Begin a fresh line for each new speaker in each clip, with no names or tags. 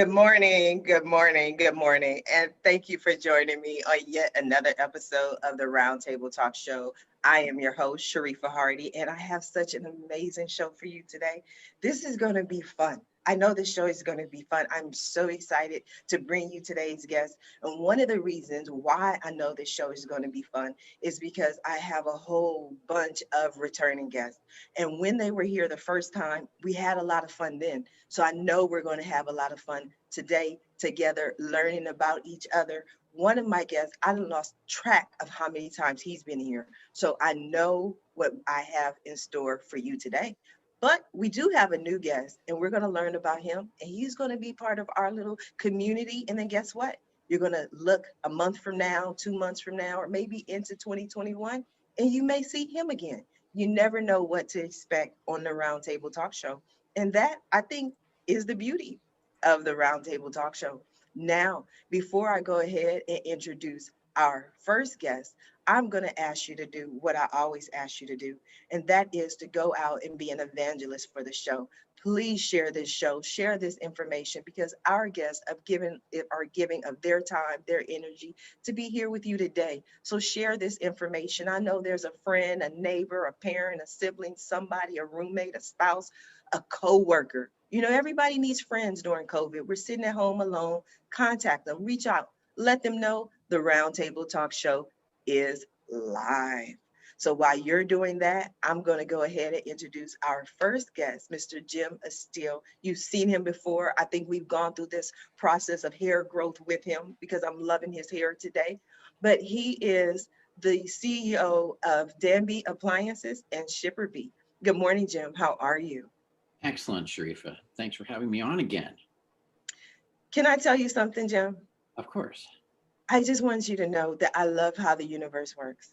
Good morning, good morning, good morning. And thank you for joining me on yet another episode of the Roundtable Talk Show. I am your host, Sharifa Hardy, and I have such an amazing show for you today. This is going to be fun. I know this show is going to be fun. I'm so excited to bring you today's guest. And one of the reasons why I know this show is going to be fun is because I have a whole bunch of returning guests. And when they were here the first time, we had a lot of fun then. So I know we're going to have a lot of fun today together, learning about each other. One of my guests, I lost track of how many times he's been here. So I know what I have in store for you today. But we do have a new guest, and we're going to learn about him, and he's going to be part of our little community. And then guess what? You're going to look a month from now, 2 months from now, or maybe into 2021, and you may see him again. You never know what to expect on the Roundtable Talk Show. And that, I think, is the beauty of the Roundtable Talk Show. Now, before I go ahead and introduce our first guest, I'm going to ask you to do what I always ask you to do, and that is to go out and be an evangelist for the show. Please share this show, share this information, because our guests are giving of their time, their energy to be here with you today. So share this information. I know there's a friend, a neighbor, a parent, a sibling, somebody, a roommate, a spouse, a coworker. You know, everybody needs friends during COVID. We're sitting at home alone. Contact them, reach out, let them know the Roundtable Talk Show is live. So while you're doing that, I'm going to go ahead and introduce our first guest, Mr. Jim Estill. You've seen him before. I think we've gone through this process of hair growth with him because I'm loving his hair today. But he is the CEO of Danby Appliances and Shipper Bee. Good morning, Jim. How are you?
Excellent, Sharifa. Thanks for having me on again.
Can I tell you something, Jim?
Of course.
I just want you to know that I love how the universe works.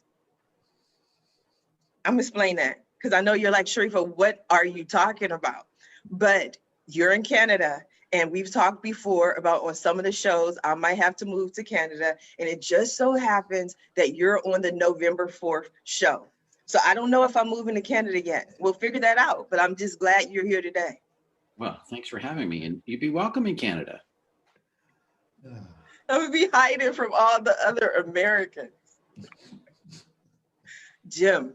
I'm gonna explain that because I know you're like, Sharifa, what are you talking about? But you're in Canada, and we've talked before about on some of the shows, I might have to move to Canada, and it just so happens that you're on the November 4th show. So I don't know if I'm moving to Canada yet. We'll figure that out, but I'm just glad you're here today.
Well, thanks for having me, and you'd be welcome in Canada.
I would be hiding from all the other Americans. Jim,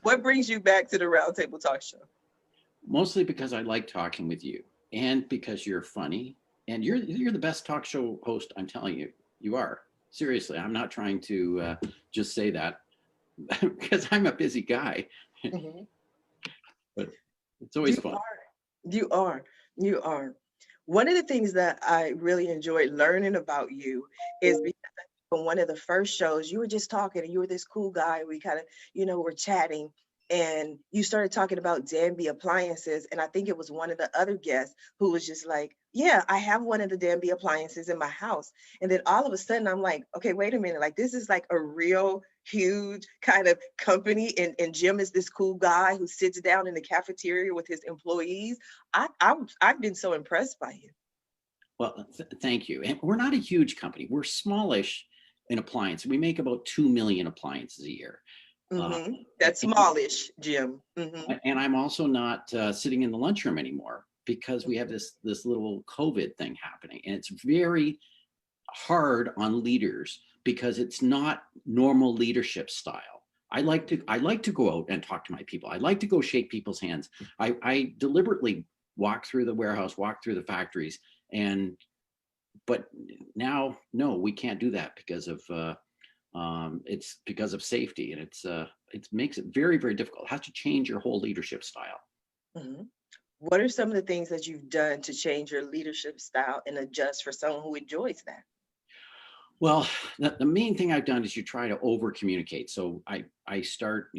what brings you back to the Roundtable Talk Show?
Mostly because I like talking with you, and because you're funny, and you're the best talk show host. I'm telling you, you are. Seriously, I'm not trying to just say that because I'm a busy guy. Mm-hmm. But it's always fun.
You are. One of the things that I really enjoyed learning about you is because on one of the first shows, you were just talking and you were this cool guy. We kind of, were chatting, and you started talking about Danby Appliances. And I think it was one of the other guests who was just like, yeah, I have one of the Danby Appliances in my house. And then all of a sudden I'm like, okay, wait a minute. Like, this is like a real huge kind of company. And Jim is this cool guy who sits down in the cafeteria with his employees. I've been so impressed by you.
Well, thank you. And we're not a huge company. We're smallish in appliance. We make about 2 million appliances a year.
Mm-hmm. That's smallish, Jim.
Mm-hmm. And I'm also not sitting in the lunchroom anymore because we have this little COVID thing happening. And it's very hard on leaders because it's not normal leadership style. I like to go out and talk to my people. I like to go shake people's hands. I deliberately walk through the warehouse, walk through the factories, but now, no, we can't do that because of it's because of safety, and it makes it very, very difficult. It has to change your whole leadership style.
Mm-hmm. What are some of the things that you've done to change your leadership style and adjust for someone who enjoys that?
Well, the main thing I've done is you try to over communicate. So I start,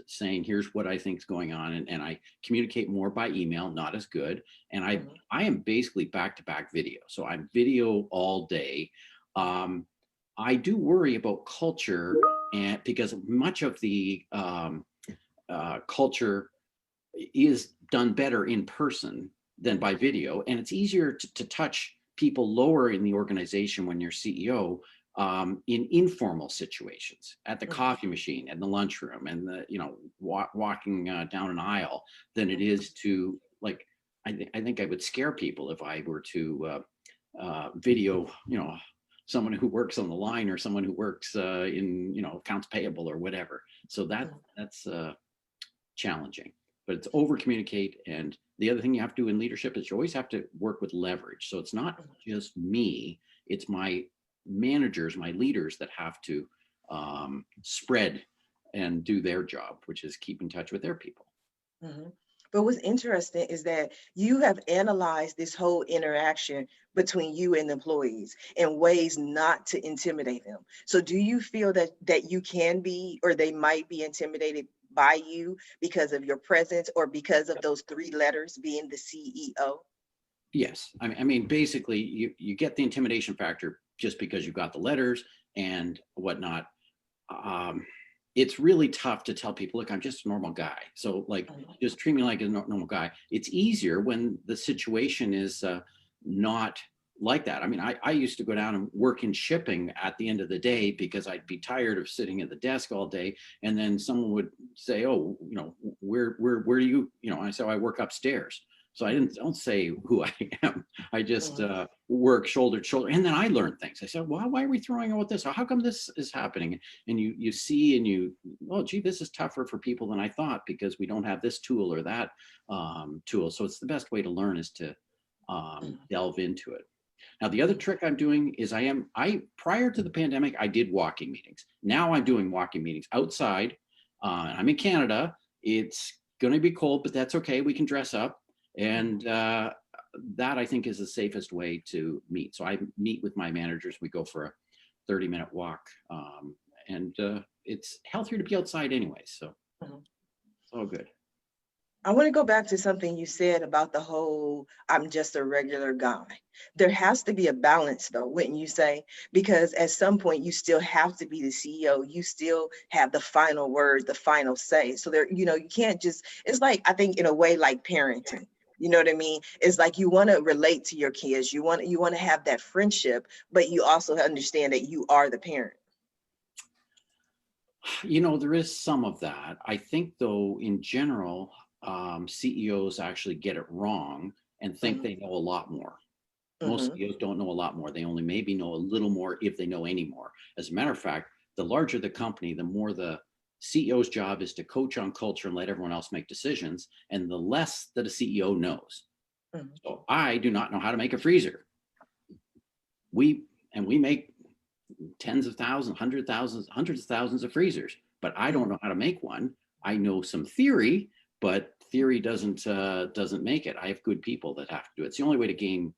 saying, here's what I think is going on. And I communicate more by email, not as good. And I am basically back-to-back video. So I'm video all day. I do worry about culture, and because much of the culture is done better in person than by video. And it's easier to touch people lower in the organization when you're CEO in informal situations, at the coffee machine, and the lunchroom, and walking down an aisle, than it is to, like, I think I would scare people if I were to video, someone who works on the line or someone who works in, accounts payable or whatever. So that's challenging, but it's over communicate. And the other thing you have to do in leadership is you always have to work with leverage. So it's not just me, it's my managers, my leaders that have to spread and do their job, which is keep in touch with their people.
Mm-hmm. But what's interesting is that you have analyzed this whole interaction between you and employees in ways not to intimidate them. So do you feel that you can be, or they might be intimidated by you because of your presence or because of those 3 letters being the CEO?
Yes. I mean, basically you get the intimidation factor just because you've got the letters and whatnot. It's really tough to tell people, look, I'm just a normal guy. So like, just treat me like a normal guy. It's easier when the situation is not like that. I mean, I used to go down and work in shipping at the end of the day because I'd be tired of sitting at the desk all day. And then someone would say, oh, where do you, I said, I work upstairs. So I don't say who I am. I just work shoulder to shoulder. And then I learn things. I said, well, why are we throwing out this? Or how come this is happening? And you see, and oh, gee, this is tougher for people than I thought because we don't have this tool or that tool. So it's the best way to learn is to delve into it. Now, the other trick I'm doing is prior to the pandemic, I did walking meetings. Now I'm doing walking meetings outside. I'm in Canada. It's going to be cold, but that's okay. We can dress up. And that I think is the safest way to meet. So I meet with my managers. We go for a 30-minute walk, and it's healthier to be outside anyway. So it's all good.
I want to go back to something you said about the whole, I'm just a regular guy. There has to be a balance though, wouldn't you say? Because at some point you still have to be the CEO. You still have the final word, the final say. So there, you can't just, it's like, I think in a way like parenting. You know what I mean? It's like you want to relate to your kids. You want to have that friendship, but you also understand that you are the parent.
There is some of that. I think, though, in general, CEOs actually get it wrong and think they know a lot more. Most CEOs don't know a lot more. They only maybe know a little more if they know any more. As a matter of fact, the larger the company, the more the CEO's job is to coach on culture and let everyone else make decisions, and the less that a CEO knows. So I do not know how to make a freezer. We make tens of thousands, hundreds of thousands of freezers, but I don't know how to make one. I know some theory, but theory doesn't make it. I have good people that have to do it. It's the only way to gain.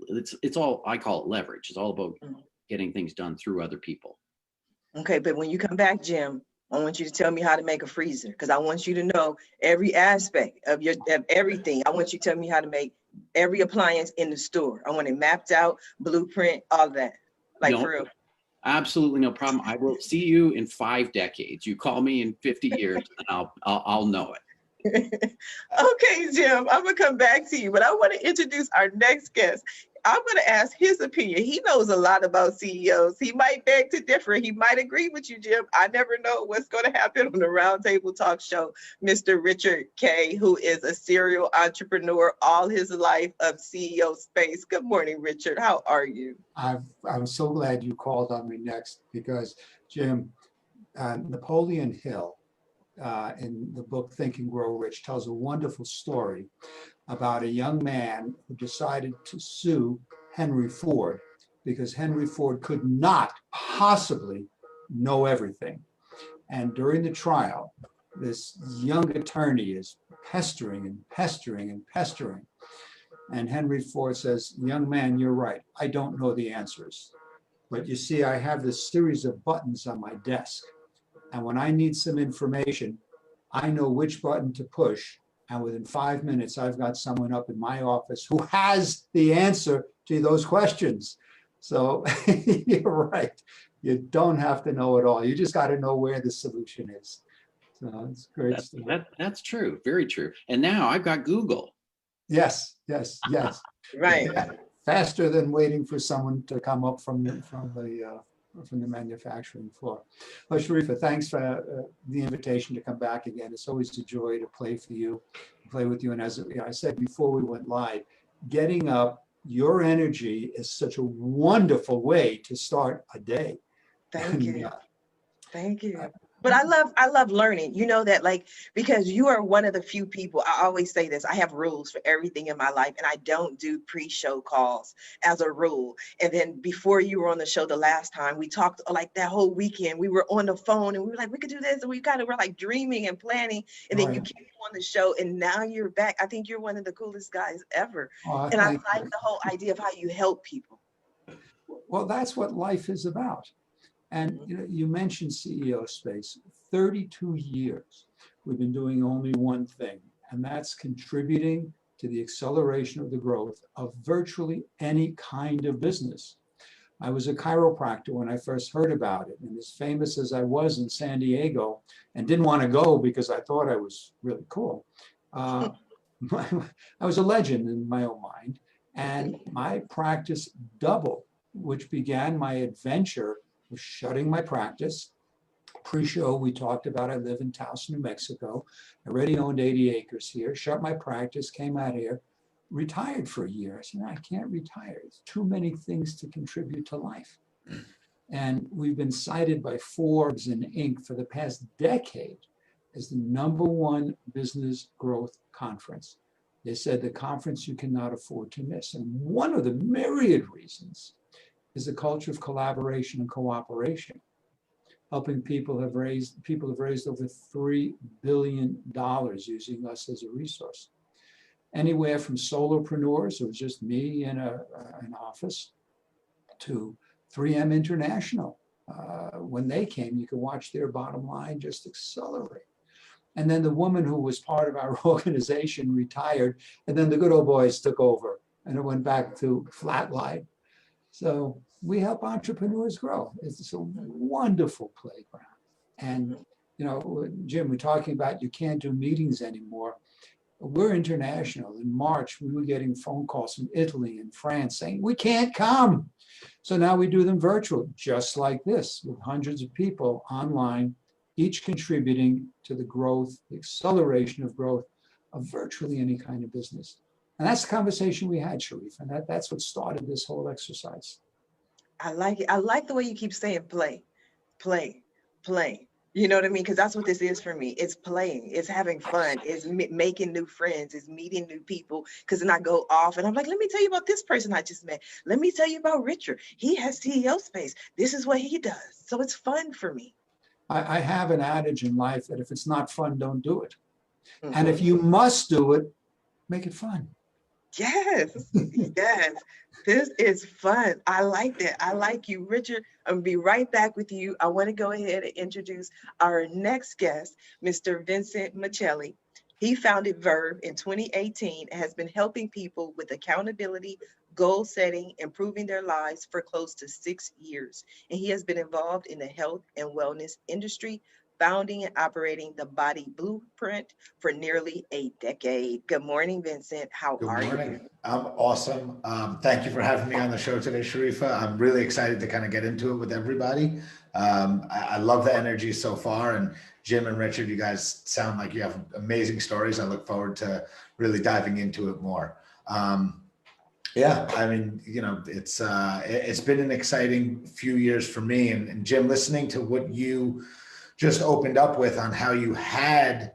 It's all, I call it leverage. It's all about getting things done through other people.
Okay, but when you come back, Jim, I want you to tell me how to make a freezer, because I want you to know every aspect of everything. I want you to tell me how to make every appliance in the store. I want it mapped out, blueprint, all of that. For real.
Absolutely no problem. I will see you in 5 decades. You call me in 50 years and I'll know it.
Okay, Jim, I'm gonna come back to you, but I want to introduce our next guest. I'm going to ask his opinion. He knows a lot about CEOs. He might beg to differ. He might agree with you, Jim. I never know what's going to happen on the Roundtable Talk Show. Mr. Richard Kay, who is a serial entrepreneur all his life of CEO space. Good morning, Richard. How are you?
I'm so glad you called on me next because, Jim, Napoleon Hill, in the book Think and Grow Rich, tells a wonderful story about a young man who decided to sue Henry Ford because Henry Ford could not possibly know everything. And during the trial, this young attorney is pestering and pestering and pestering. And Henry Ford says, young man, you're right. I don't know the answers. But you see, I have this series of buttons on my desk. And when I need some information, I know which button to push. And within 5 minutes, I've got someone up in my office who has the answer to those questions. So you're right. You don't have to know it all. You just got to know where the solution is. So it's great.
That's true. Very true. And now I've got Google.
Yes.
Right.
Yeah. Faster than waiting for someone to come up from the manufacturing floor. Well, Sharifa, thanks for the invitation to come back again. It's always a joy to play with you. And as I said before we went live, getting up your energy is such a wonderful way to start a day.
Thank you. Thank you. But I love learning, you know, that like, because you are one of the few people, I always say this, I have rules for everything in my life, and I don't do pre-show calls as a rule. And then before you were on the show the last time, we talked like that whole weekend, we were on the phone and we were like, we could do this. And we kind of were like dreaming and planning. And then you came on the show and now you're back. I think you're one of the coolest guys ever. And I like the whole idea of how you help people.
Well, that's what life is about. And you know, you mentioned CEO space. 32 years we've been doing only one thing, and that's contributing to the acceleration of the growth of virtually any kind of business. I was a chiropractor when I first heard about it, and as famous as I was in San Diego, and didn't want to go because I thought I was really cool, I was a legend in my own mind, and my practice doubled, which began my adventure with shutting my practice. Pre-show, we talked about I live in Taos, New Mexico. I already owned 80 acres here, shut my practice, came out here, retired for a year. I said, I can't retire. It's too many things to contribute to life. And we've been cited by Forbes and Inc. for the past decade as the #1 business growth conference. They said the conference you cannot afford to miss. And one of the myriad reasons is a culture of collaboration and cooperation. Helping people have raised over $3 billion using us as a resource. Anywhere from solopreneurs, it was just me in an office, to 3M International. When they came, you could watch their bottom line just accelerate. And then the woman who was part of our organization retired, and then the good old boys took over, and it went back to flatline. So we help entrepreneurs grow. It's a wonderful playground. And, you know, Jim, we're talking about you can't do meetings anymore. We're international. In March, we were getting phone calls from Italy and France saying, we can't come. So now we do them virtual, just like this, with hundreds of people online, each contributing to the growth, the acceleration of growth of virtually any kind of business. And that's the conversation we had, Sharif, and that's what started this whole exercise.
I like it. I like the way you keep saying play, play, play. You know what I mean? Because that's what this is for me. It's playing. It's having fun. It's making new friends. It's meeting new people. Because then I go off and I'm like, let me tell you about this person I just met. Let me tell you about Richard. He has CEO space. This is what he does. So it's fun for me.
I have an adage in life that if it's not fun, don't do it. Mm-hmm. And if you must do it, make it fun.
Yes, yes. This is fun. I like that. I like you, Richard. I'm gonna be right back with you. I want to go ahead and introduce our next guest, Mr. Vincent Miceli. He founded Verb in 2018 and has been helping people with accountability, goal setting, improving their lives for close to 6 years. And he has been involved in the health and wellness industry, founding and operating the Body Blueprint for nearly a decade. Good morning, Vincent. How are you?
I'm awesome. Thank you for having me on the show today, Sharifa. I'm really excited to kind of get into it with everybody. I love the energy so far. And Jim and Richard, you guys sound like you have amazing stories. I look forward to really diving into it more. Yeah, I mean, you know, it's been an exciting few years for me. And Jim, listening to what you just opened up with on how you had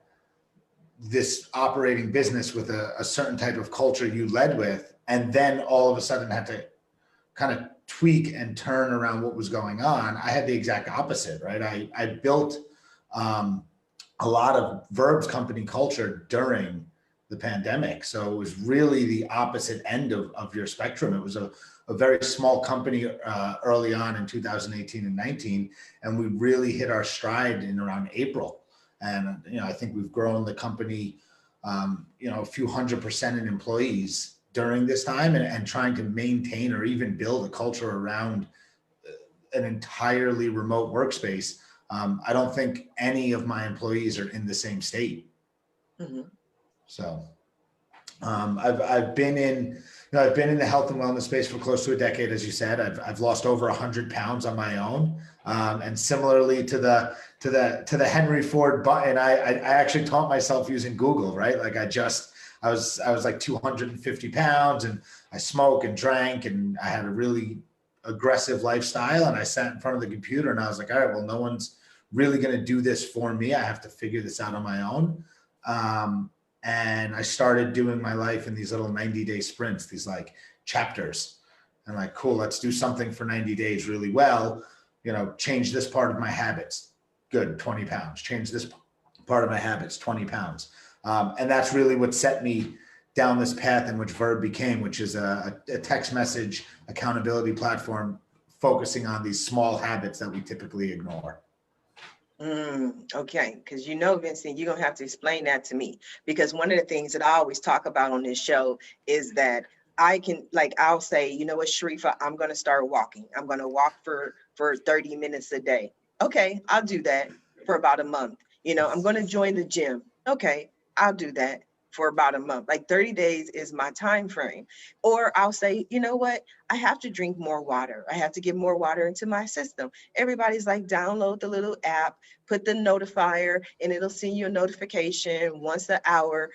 this operating business with a certain type of culture you led with, and then all of a sudden had to kind of tweak and turn around what was going on. I had the exact opposite, right? I built a lot of Verb's company culture during the pandemic. So it was really the opposite end of your spectrum. It was a very small company early on in 2018 and 19, and we really hit our stride in around April. And you know, I think we've grown the company, you know, a few 100% in employees during this time, and trying to maintain or even build a culture around an entirely remote workspace. I don't think any of my employees are in the same state. Mm-hmm. So I've been in the health and wellness space for close to a decade, as you said. I've lost over 100 pounds on my own, and similarly to the Henry Ford button, I actually taught myself using Google, right? Like I just I was like 250 pounds, and I smoked and drank, and I had a really aggressive lifestyle. And I sat in front of the computer and I was like, all right, well, no one's really going to do this for me. I have to figure this out on my own. And I started doing my life in these little 90-day sprints, these like chapters, and like, cool, let's do something for 90 days really well. You know, change this part of my habits. Good, 20 pounds. Change this part of my habits, 20 pounds. And that's really what set me down this path in which Verb became, which is a text message accountability platform focusing on these small habits that we typically ignore.
Okay, because Vincent, you're gonna have to explain that to me, because one of the things that I always talk about on this show is that I can, like, I'll say, you know what, Sharifa, I'm gonna start walking. I'm gonna walk for 30 minutes a day. Okay, I'll do that for about a month. I'm gonna join the gym. Okay, I'll do that for about a month. Like 30 days is my time frame. Or I'll say, you know what, I have to drink more water. I have to get more water into my system. Everybody's like, download the little app, put the notifier, and it'll send you a notification once an hour,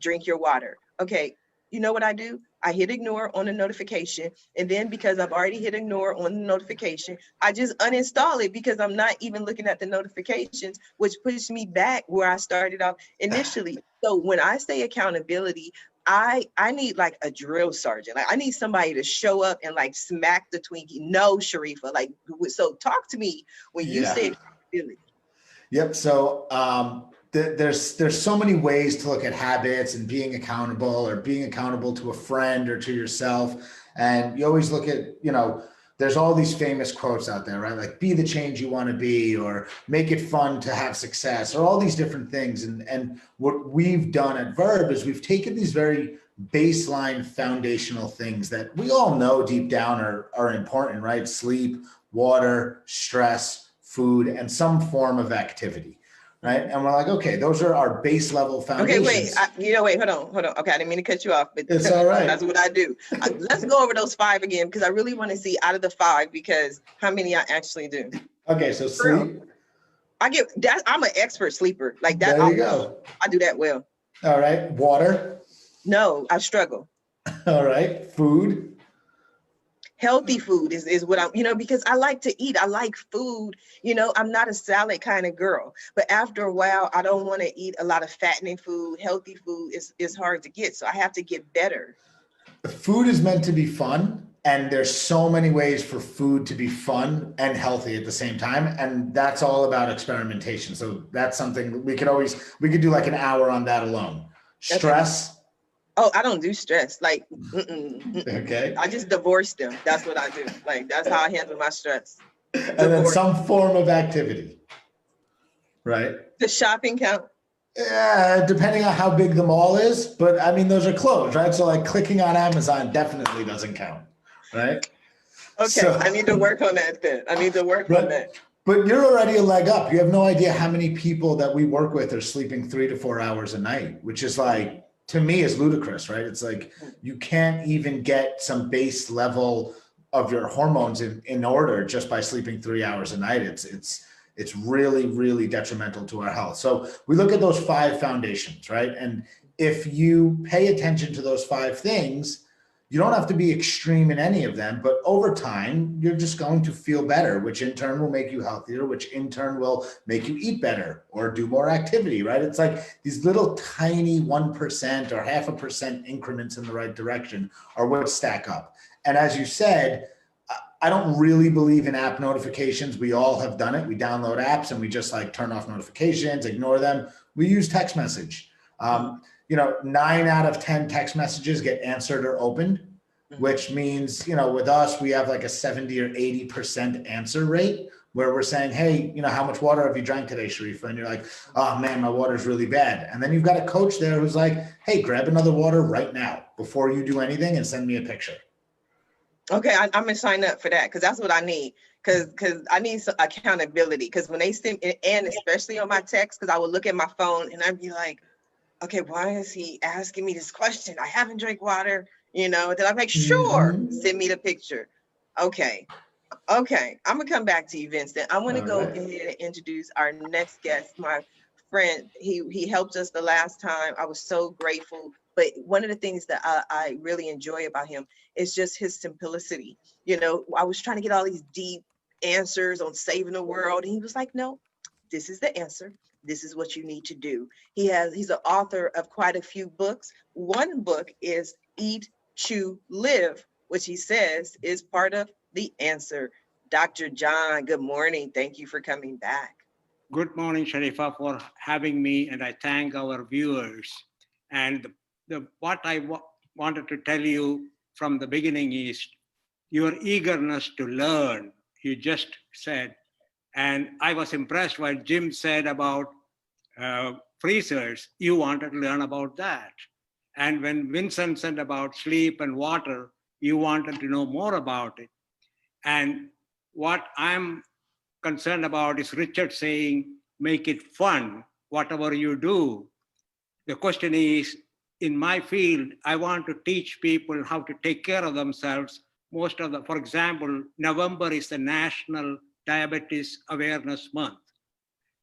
drink your water. Okay, you know what I do? I hit ignore on the notification. And then because I've already hit ignore on the notification, I just uninstall it because I'm not even looking at the notifications, which puts me back where I started off initially. So when I say accountability, I need like a drill sergeant. Like I need somebody to show up and like smack the Twinkie. No, Sharifa, like, so talk to me when you say accountability.
Yep. So there's so many ways to look at habits and being accountable, or being accountable to a friend or to yourself. And you always look at, there's all these famous quotes out there, right? Like, be the change you want to be, or make it fun to have success, or all these different things. And what we've done at Verb is we've taken these very baseline foundational things that we all know deep down are important, right? Sleep, water, stress, food, and some form of activity. Right. And we're like, okay, those are our base level foundations.
Okay, wait, hold on. Okay, I didn't mean to cut you off, but
it's all right.
That's what I do. Let's go over those 5 again, because I really want to see out of the 5, because how many I actually do.
Okay, so sleep.
I'm an expert sleeper. Like that.
There you go.
I do that well.
All right. Water.
No, I struggle.
All right. Food.
Healthy food is what I'm, because I like to eat. I like food. I'm not a salad kind of girl, but after a while, I don't want to eat a lot of fattening food. Healthy food is hard to get. So I have to get better.
Food is meant to be fun. And there's so many ways for food to be fun and healthy at the same time. And that's all about experimentation. So that's something we could do like an hour on that alone. Stress.
Oh, I don't do stress. Like,
okay.
I just divorce them. That's what I do. Like, that's how I handle my stress.
And then some form of activity, right?
Does shopping count?
Yeah, depending on how big the mall is. But I mean, those are closed, right? So like clicking on Amazon definitely doesn't count, right?
Okay, so, I need to work on that then. I need to work on that.
But you're already a leg up. You have no idea how many people that we work with are sleeping 3 to 4 hours a night, which is like, to me, is ludicrous, right? It's like you can't even get some base level of your hormones in order just by sleeping 3 hours a night. It's really, really detrimental to our health. So we look at those 5 foundations, right? And if you pay attention to those 5 things, you don't have to be extreme in any of them, but over time, you're just going to feel better, which in turn will make you healthier, which in turn will make you eat better or do more activity, right? It's like these little tiny 1% or 0.5% increments in the right direction are what stack up. And as you said, I don't really believe in app notifications. We all have done it. We download apps and we just like turn off notifications, ignore them. We use text message. 9 out of 10 text messages get answered or opened, which means, with us, we have like a 70 or 80% answer rate where we're saying, hey, how much water have you drank today, Sharifa? And you're like, oh man, my water's really bad. And then you've got a coach there who's like, hey, grab another water right now before you do anything and send me a picture.
Okay, I'm gonna sign up for that, because that's what I need. Because I need some accountability. Because when they send, and especially on my text, because I would look at my phone and I'd be like, okay, why is he asking me this question? I haven't drank water, and then I'm like, sure, send me the picture. Okay, I'm gonna come back to you, Vincent. I want to go ahead and introduce our next guest, my friend. He helped us the last time. I was so grateful. But one of the things that I really enjoy about him is just his simplicity. You know, I was trying to get all these deep answers on saving the world. And he was like, no, this is the answer. This is what you need to do. He's an author of quite a few books. One book is Eat, Chew, Live, which he says is part of the answer. Dr. John, good morning. Thank you for coming back.
Good morning, Sharifa, for having me, and I thank our viewers. And what I wanted to tell you from the beginning is your eagerness to learn, you just said. And I was impressed what Jim said about freezers. You wanted to learn about that. And when Vincent said about sleep and water, you wanted to know more about it. And what I'm concerned about is Richard saying, make it fun, whatever you do. The question is, in my field, I want to teach people how to take care of themselves. For example, November is the National Diabetes Awareness Month.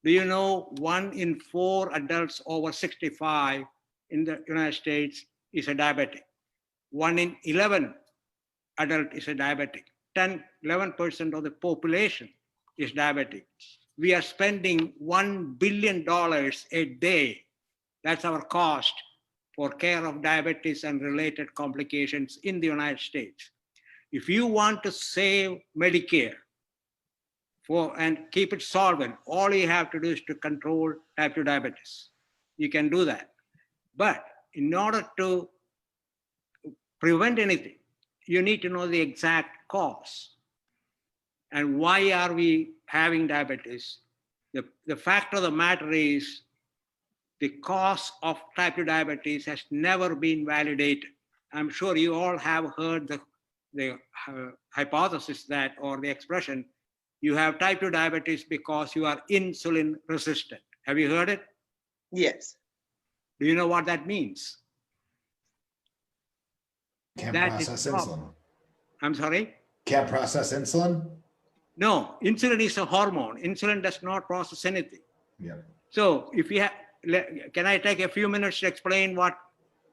Do you know 1 in 4 adults over 65 in the United States is a diabetic? 1 in 11 adult is a diabetic. 11% of the population is diabetic. We are spending $1 billion a day. That's our cost for care of diabetes and related complications in the United States. If you want to save Medicare and keep it solvent, all you have to do is to control type 2 diabetes. You can do that. But in order to prevent anything, you need to know the exact cause. And why are we having diabetes? The fact of the matter is the cause of type 2 diabetes has never been validated. I'm sure you all have heard the hypothesis that, or the expression, you have type 2 diabetes because you are insulin resistant. Have you heard it?
Yes.
Do you know what that means?
Can't process insulin.
I'm sorry?
Can't process insulin?
No, insulin is a hormone. Insulin does not process anything.
Yeah.
So if you have, can I take a few minutes to explain what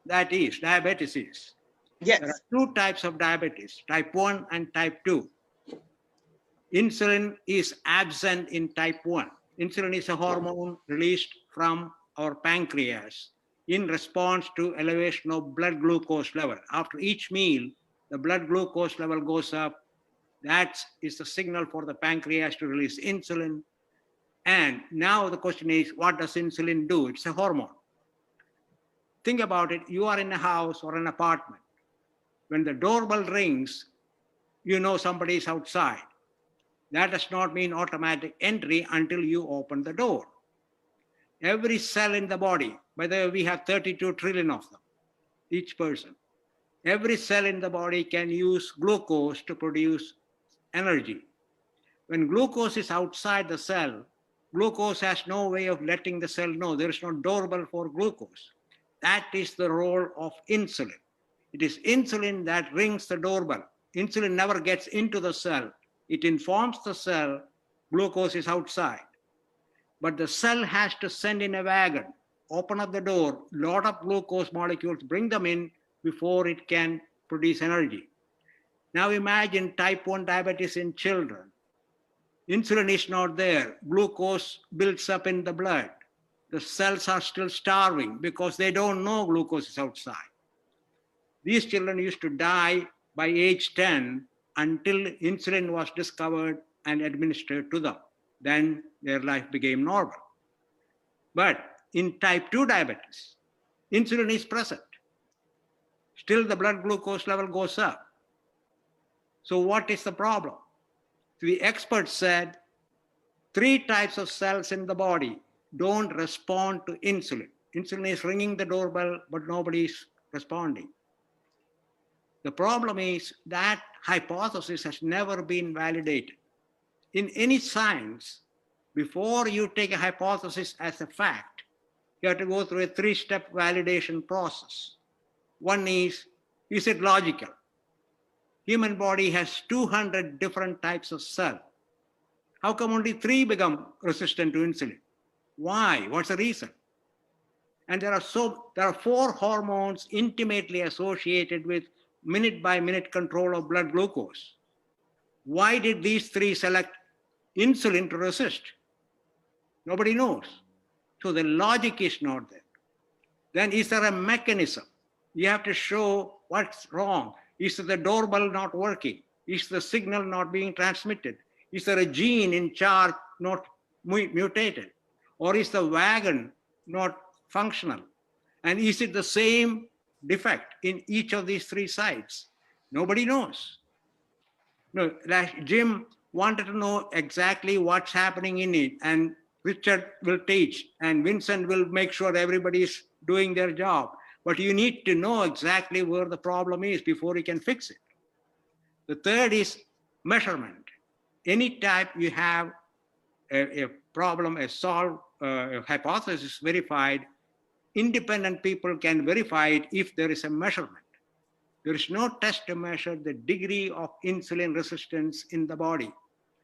that is, diabetes is?
Yes.
There are 2 types of diabetes, type 1 and type 2. Insulin is absent in type 1. Insulin is a hormone released from our pancreas in response to elevation of blood glucose level. After each meal, the blood glucose level goes up. That is the signal for the pancreas to release insulin. And now the question is, what does insulin do? It's a hormone. Think about it. You are in a house or an apartment. When the doorbell rings, you know somebody is outside. That does not mean automatic entry until you open the door. Every cell in the body, by the way, we have 32 trillion of them, each person. Every cell in the body can use glucose to produce energy. When glucose is outside the cell, glucose has no way of letting the cell know. There is no doorbell for glucose. That is the role of insulin. It is insulin that rings the doorbell. Insulin never gets into the cell. It informs the cell glucose is outside. But the cell has to send in a wagon, open up the door, load up glucose molecules, bring them in before it can produce energy. Now imagine type 1 diabetes in children. Insulin is not there. Glucose builds up in the blood. The cells are still starving because they don't know glucose is outside. These children used to die by age 10 until insulin was discovered and administered to them. Then their life became normal. But in type 2 diabetes, insulin is present. Still the blood glucose level goes up. So what is the problem? The experts said 3 types of cells in the body don't respond to insulin. Insulin is ringing the doorbell, but nobody is responding. The problem is that hypothesis has never been validated. In any science, before you take a hypothesis as a fact, you have to go through a 3-step validation process. One is it logical? Human body has 200 different types of cell. How come only 3 become resistant to insulin? Why? What's the reason? And there are 4 hormones intimately associated with minute by minute control of blood glucose. Why did these 3 select insulin to resist? Nobody knows. So the logic is not there. Then is there a mechanism? You have to show what's wrong. Is the doorbell not working? Is the signal not being transmitted? Is there a gene in charge not mutated? Or is the wagon not functional? And is it the same defect in each of these 3 sites? Nobody knows. No, like Jim wanted to know exactly what's happening in it, and Richard will teach, and Vincent will make sure everybody is doing their job. But you need to know exactly where the problem is before you can fix it. The third is measurement. Any type you have a problem, a solved hypothesis verified, independent people can verify it if there is a measurement. There is no test to measure the degree of insulin resistance in the body.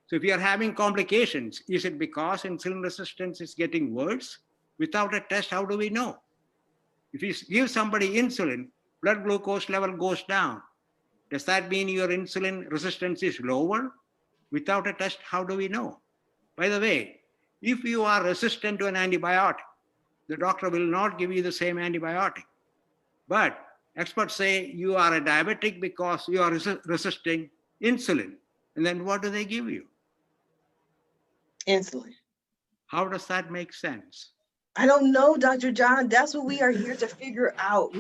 So if you are having complications, is it because insulin resistance is getting worse? Without a test, how do we know? If you give somebody insulin, blood glucose level goes down. Does that mean your insulin resistance is lower? Without a test, how do we know? By the way, if you are resistant to an antibiotic, the doctor will not give you the same antibiotic. But experts say you are a diabetic because you are resisting insulin. And then what do they give you?
Insulin.
How does that make sense?
I don't know, Dr. John. That's what we are here to figure out.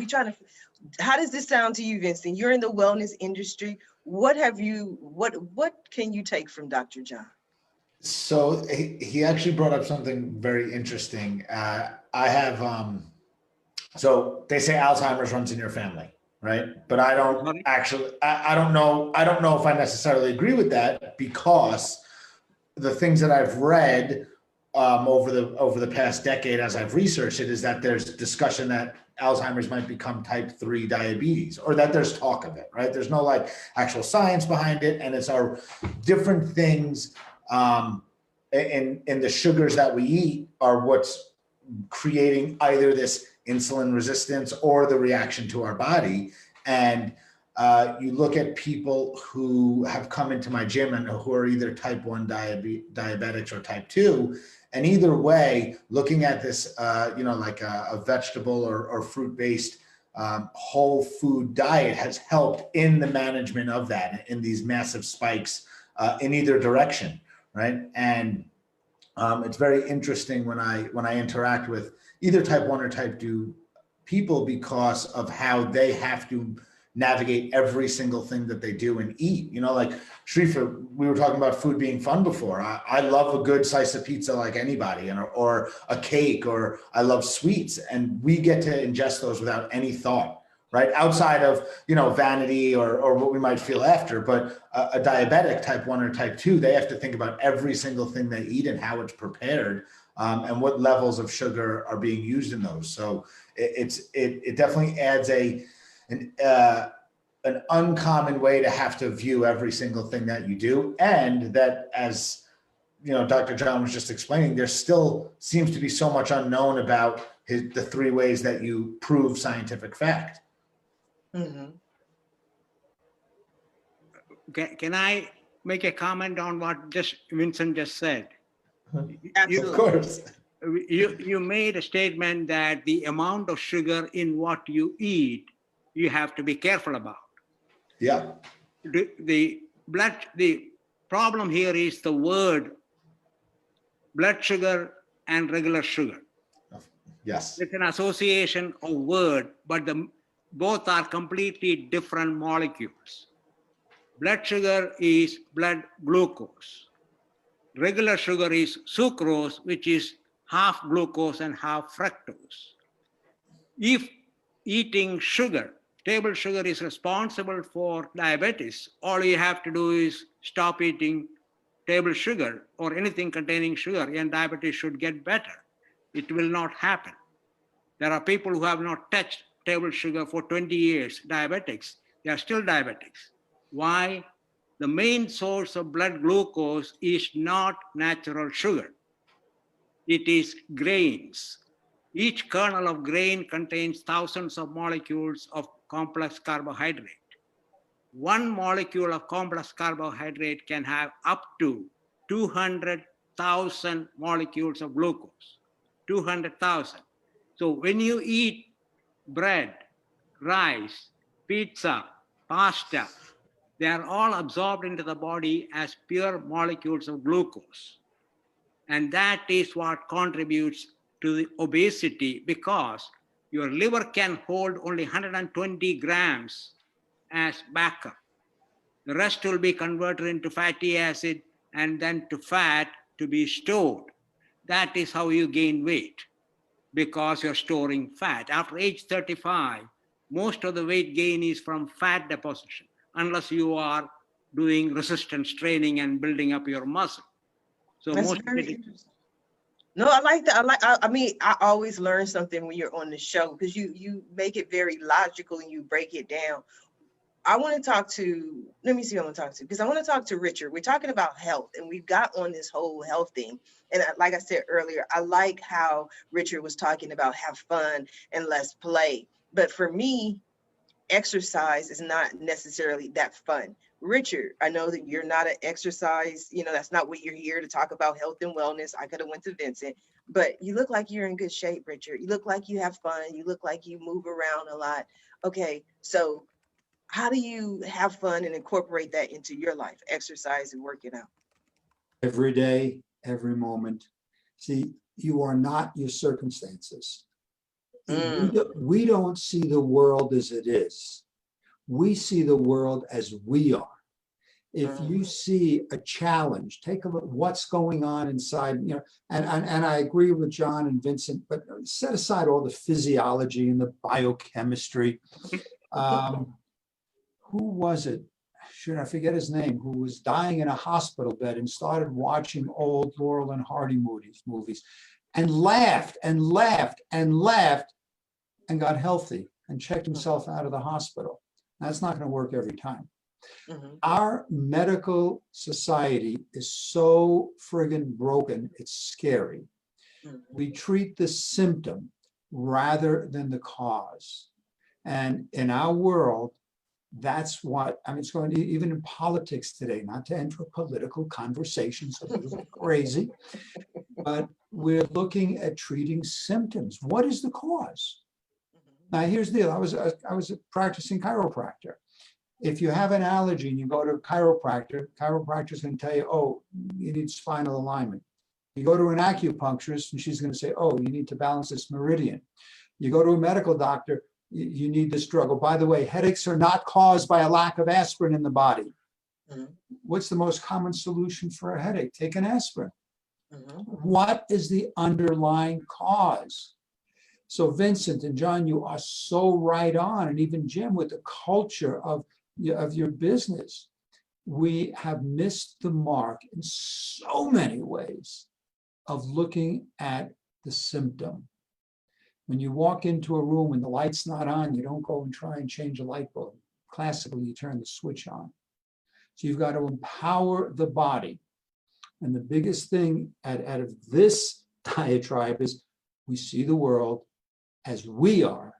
How does this sound to you, Vincent? You're in the wellness industry. What can you take from Dr. John?
So he actually brought up something very interesting. I have, so they say Alzheimer's runs in your family, right? But I don't actually, I don't know if I necessarily agree with that, because the things that I've read over the past decade as I've researched it is that there's discussion that Alzheimer's might become type 3 diabetes, or that there's talk of it, right? There's no like actual science behind it, and it's our different things in the sugars that we eat are what's creating either this insulin resistance or the reaction to our body. And you look at people who have come into my gym and who are either type 1 diabetics or type 2, and either way, looking at this, like a vegetable or fruit-based whole food diet has helped in the management of that, in these massive spikes in either direction, right? And it's very interesting when I interact with either type 1 or type 2 people, because of how they have to navigate every single thing that they do and eat. Like Sharifa, we were talking about food being fun before. I love a good slice of pizza like anybody, or a cake, or I love sweets, and we get to ingest those without any thought, right? Outside of, vanity or what we might feel after. But a diabetic, type 1 or type 2, they have to think about every single thing they eat and how it's prepared, and what levels of sugar are being used in those. So it definitely adds an uncommon way to have to view every single thing that you do. And that, as Dr. John was just explaining, there still seems to be so much unknown about the 3 ways that you prove scientific fact.
Mm-hmm.
Can I make a comment on what Vincent just said?
Absolutely.
Of course.
You made a statement that the amount of sugar in what you eat, you have to be careful about.
Yeah.
The problem here is the word blood sugar and regular sugar.
Yes.
It's an association of word, but both are completely different molecules. Blood sugar is blood glucose. Regular sugar is sucrose, which is half glucose and half fructose. If eating sugar, table sugar, is responsible for diabetes, all you have to do is stop eating table sugar or anything containing sugar, and diabetes should get better. It will not happen. There are people who have not touched table sugar for 20 years, diabetics. They are still diabetics. Why? The main source of blood glucose is not natural sugar. it is grains. Each kernel of grain contains thousands of molecules of complex carbohydrate. One molecule of complex carbohydrate can have up to 200,000 molecules of glucose. 200,000. So when you eat bread, rice, pizza, pasta, they are all absorbed into the body as pure molecules of glucose. And that is what contributes to the obesity, because your liver can hold only 120 grams as backup. The rest will be converted into fatty acid and then to fat to be stored. That is how you gain weight, because you're storing fat. After age 35, most of the weight gain is from fat deposition, unless you are doing resistance training and building up your muscle. So
That's
most
very interesting. No, I like that. I mean, I always learn something when you're on the show, because you make it very logical and you break it down. I want to talk to, let me see who I want to talk to, because I want to talk to Richard. We're talking about health, and we've got on this whole health thing. And like I said earlier, I like how Richard was talking about have fun and let's play. But for me, exercise is not necessarily that fun. Richard, I know that you're not an exercise, that's not what you're here to talk about, health and wellness. I could have went to Vincent, but you look like you're in good shape, Richard. You look like you have fun. You look like you move around a lot. Okay, so how do you have fun and incorporate that into your life, exercise and working out?
Every day, every moment. See, you are not your circumstances. We don't see the world as it is. We see the world as we are. If you see a challenge, take a look what's going on inside, and I agree with John and Vincent, but set aside all the physiology and the biochemistry. Who was it? Should I forget his name? Who was dying in a hospital bed and started watching old Laurel and Hardy movies and laughed and laughed and laughed and got healthy and checked himself out of the hospital. That's not going to work every time. Our medical society is so friggin' broken, it's scary. We treat the symptom rather than the cause. And in our world, that's what, it's going to, even in politics today, not to enter a political conversation, so it's crazy, but we're looking at treating symptoms. What is the cause? Now, here's the deal. I was a practicing chiropractor. If you have an allergy and you go to a chiropractor's going to tell you, oh, you need spinal alignment. You go to an acupuncturist and she's going to say, oh, you need to balance this meridian. You go to a medical doctor, you need this drug. Oh, by the way, headaches are not caused by a lack of aspirin in the body. What's the most common solution for a headache? Take an aspirin. What is the underlying cause? So Vincent and John, you are so right on, and even Jim, with the culture of your business. We have missed the mark in so many ways of looking at the symptom. When you walk into a room and the light's not on, you don't go and try and change a light bulb. Classically, you turn the switch on. So you've got to empower the body. And the biggest thing out of this diatribe is we see the world as we are,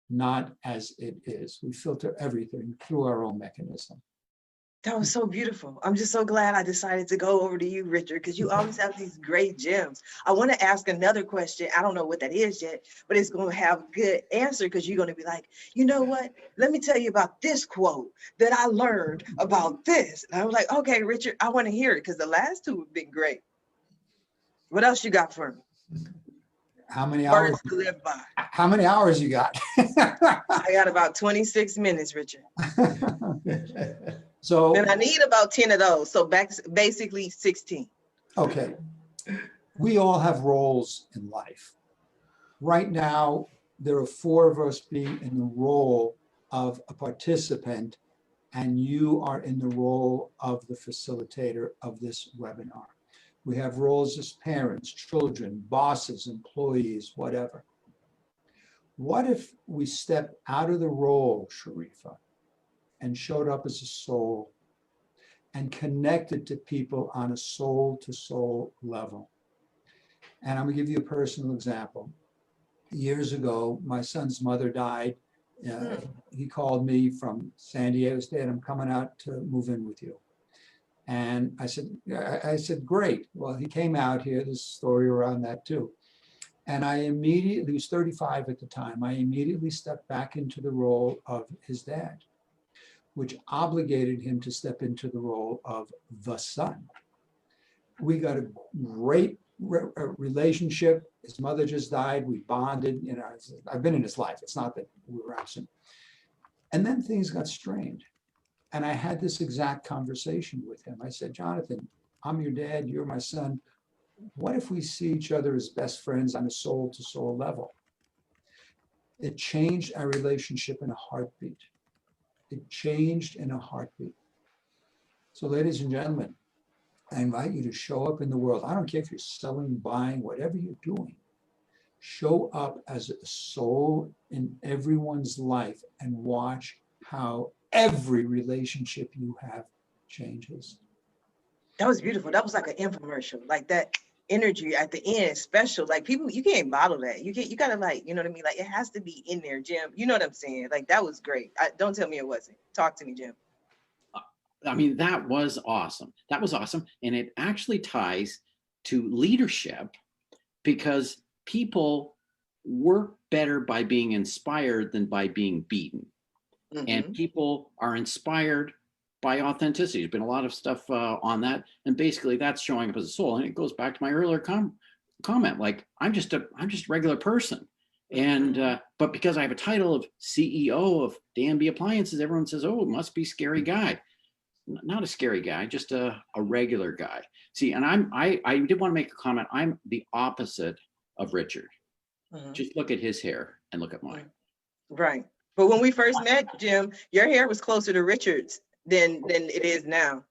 not as it is. We filter everything through our own mechanism.
That was so beautiful. I'm just so glad I decided to go over to you, Richard, because you always have these great gems. I want to ask another question. I don't know what that is yet, but it's going to have a good answer, because you're going to be like, you know what? Let me tell you about this quote that I learned about this. And I was like, okay, Richard, I want to hear it, because the last two have been great. What else you got for me?
How many hours?
Words to live by.
How many hours you got?
I got about 26 minutes, Richard.
So,
and I need about 10 of those. So basically 16.
Okay. We all have roles in life. Right now, there are four of us being in the role of a participant, and you are in the role of the facilitator of this webinar. We have roles as parents, children, bosses, employees, whatever. What if we stepped out of the role, Sharifa, and showed up as a soul and connected to people on a soul-to-soul level? And I'm gonna give you a personal example. Years ago, my son's mother died. He called me from San Diego State, I'm coming out to move in with you. And I said, great. Well, he came out here, there's a story around that too. And I immediately, he was 35 at the time, I immediately stepped back into the role of his dad, which obligated him to step into the role of the son. We got a great relationship. His mother just died. We bonded. You know, I've been in his life. It's not that we were absent. And then things got strained. And I had this exact conversation with him. I said, Jonathan, I'm your dad. You're my son. What if we see each other as best friends on a soul-to-soul level? It changed our relationship in a heartbeat. It changed in a heartbeat. So, ladies and gentlemen, I invite you to show up in the world. I don't care if you're selling, buying, whatever you're doing. Show up as a soul in everyone's life and watch how every relationship you have changes.
That was beautiful. That was like an infomercial. Like that energy at the end, special. Like people, you can't bottle that. You gotta, like, you know what I mean? Like it has to be in there, Jim. You know what I'm saying? Like that was great. Don't tell me it wasn't. Talk to me, Jim.
I mean, that was awesome. That was awesome. And it actually ties to leadership because people work better by being inspired than by being beaten. Mm-hmm. And people are inspired by authenticity. There's been a lot of stuff on that. And basically that's showing up as a soul. And it goes back to my earlier comment, like I'm just a regular person. And, but because I have a title of CEO of D&B Appliances, everyone says, oh, it must be scary guy. Not a scary guy, just a regular guy. See, and I did want to make a comment. I'm the opposite of Richard. Mm-hmm. Just look at his hair and look at mine.
Right. But when we first met, Jim, your hair was closer to Richard's than it is now.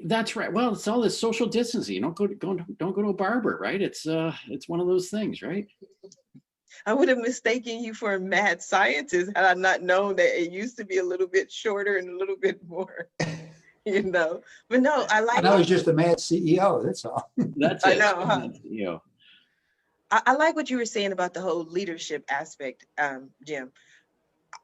That's right. Well, it's all this social distancing. You don't go to a barber, right? It's one of those things, right?
I would have mistaken you for a mad scientist had I not known that it used to be a little bit shorter and a little bit more. You know, but no, I like.
And I was just a mad CEO. That's all.
That's it.
I know. Huh?
You know,
I like what you were saying about the whole leadership aspect, Jim.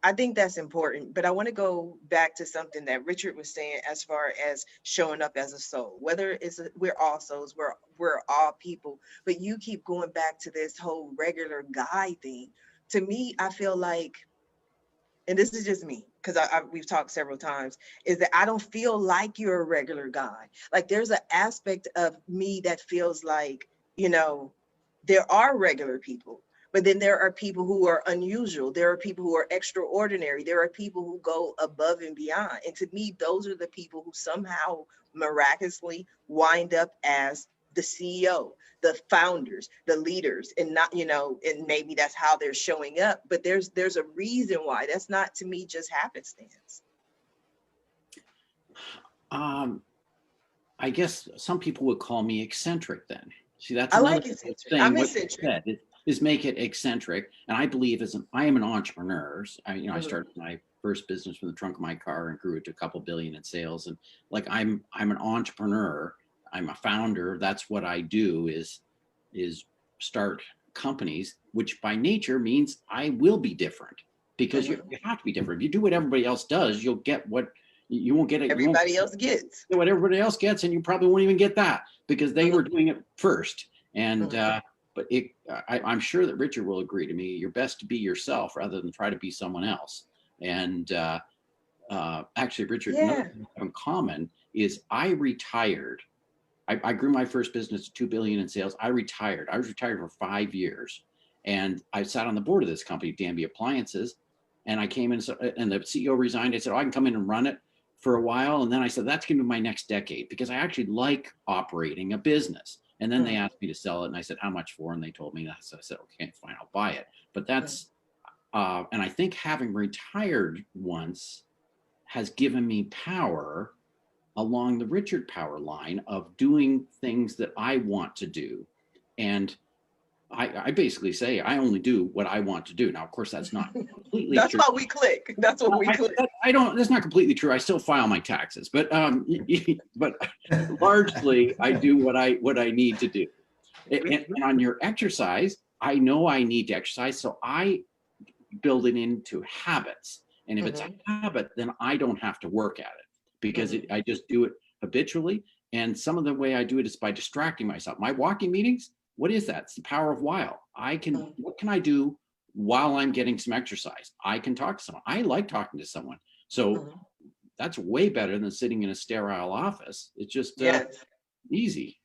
I think that's important, but I want to go back to something that Richard was saying as far as showing up as a soul. Whether we're all souls, we're all people, but you keep going back to this whole regular guy thing. To me, I feel like, and this is just me, because we've talked several times, is that I don't feel like you're a regular guy. Like there's an aspect of me that feels like, you know, there are regular people, but then there are people who are unusual. There are people who are extraordinary. There are people who go above and beyond. And to me, those are the people who somehow miraculously wind up as the CEO, the founders, the leaders, and not, you know, and maybe that's how they're showing up. But there's a reason why. That's not, to me, just happenstance.
I guess some people would call me eccentric then. See, that's
I like eccentric. I'm eccentric.
Is make it eccentric. And I believe I am an entrepreneur. I started my first business from the trunk of my car and grew it to a couple billion in sales. And like, I'm an entrepreneur. I'm a founder. That's what I do is start companies, which by nature means I will be different because you have to be different. If you do what everybody else does, you'll get what you won't get.
Everybody else gets
what everybody else gets, and you probably won't even get that because they were doing it first. And but I'm sure that Richard will agree to me. You're best to be yourself rather than try to be someone else. And actually, Richard, another thing in common is I retired. I grew my first business to $2 billion in sales. I retired. I was retired for 5 years, and I sat on the board of this company, D&B Appliances. And I came in, and the CEO resigned. I said, "Oh, I can come in and run it for a while." And then I said, "That's going to be my next decade because I actually like operating a business." And then they asked me to sell it, and I said, "How much for?" And they told me that. So I said, "Okay, fine, I'll buy it." But that's, and I think having retired once has given me power along the Richard power line of doing things that I want to do. And I basically say I only do what I want to do. Now, of course, that's not completely
that's
true.
how we click. That's what we click.
That's not completely true. I still file my taxes, but largely I do what I need to do. And on your exercise, I know I need to exercise, so I build it into habits. And if it's a habit, then I don't have to work at it because I just do it habitually. And some of the way I do it is by distracting myself. My walking meetings, what is that? It's the power of while. What can I do while I'm getting some exercise? I can talk to someone. I like talking to someone. So that's way better than sitting in a sterile office. It's just easy.